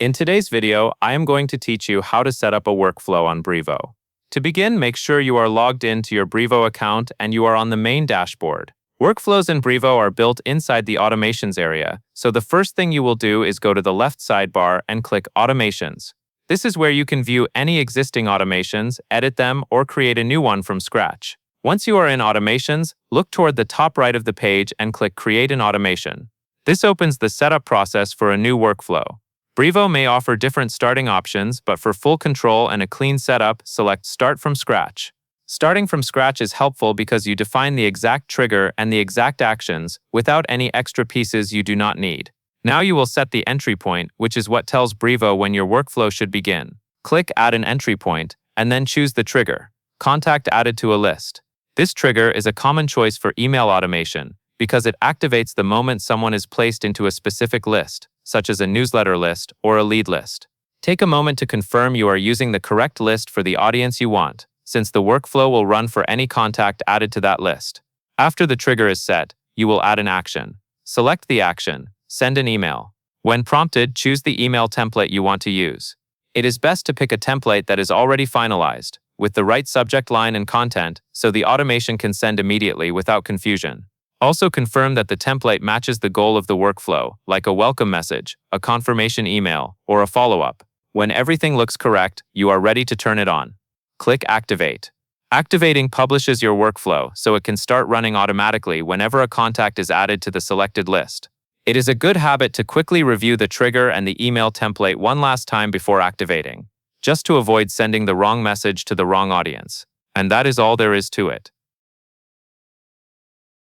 In today's video, I am going to teach you how to set up a workflow on Brevo. To begin, make sure you are logged into your Brevo account and you are on the main dashboard. Workflows in Brevo are built inside the Automations area, so the first thing you will do is go to the left sidebar and click Automations. This is where you can view any existing automations, edit them, or create a new one from scratch. Once you are in Automations, look toward the top right of the page and click Create an Automation. This opens the setup process for a new workflow. Brevo may offer different starting options, but for full control and a clean setup, select Start from Scratch. Starting from scratch is helpful because you define the exact trigger and the exact actions without any extra pieces you do not need. Now you will set the entry point, which is what tells Brevo when your workflow should begin. Click Add an entry point, and then choose the trigger, Contact added to a list. This trigger is a common choice for email automation because it activates the moment someone is placed into a specific list, such as a newsletter list or a lead list. Take a moment to confirm you are using the correct list for the audience you want, since the workflow will run for any contact added to that list. After the trigger is set, you will add an action. Select the action, Send an email. When prompted, choose the email template you want to use. It is best to pick a template that is already finalized, with the right subject line and content, so the automation can send immediately without confusion. Also confirm that the template matches the goal of the workflow, like a welcome message, a confirmation email, or a follow-up. When everything looks correct, you are ready to turn it on. Click Activate. Activating publishes your workflow so it can start running automatically whenever a contact is added to the selected list. It is a good habit to quickly review the trigger and the email template one last time before activating, just to avoid sending the wrong message to the wrong audience. And that is all there is to it.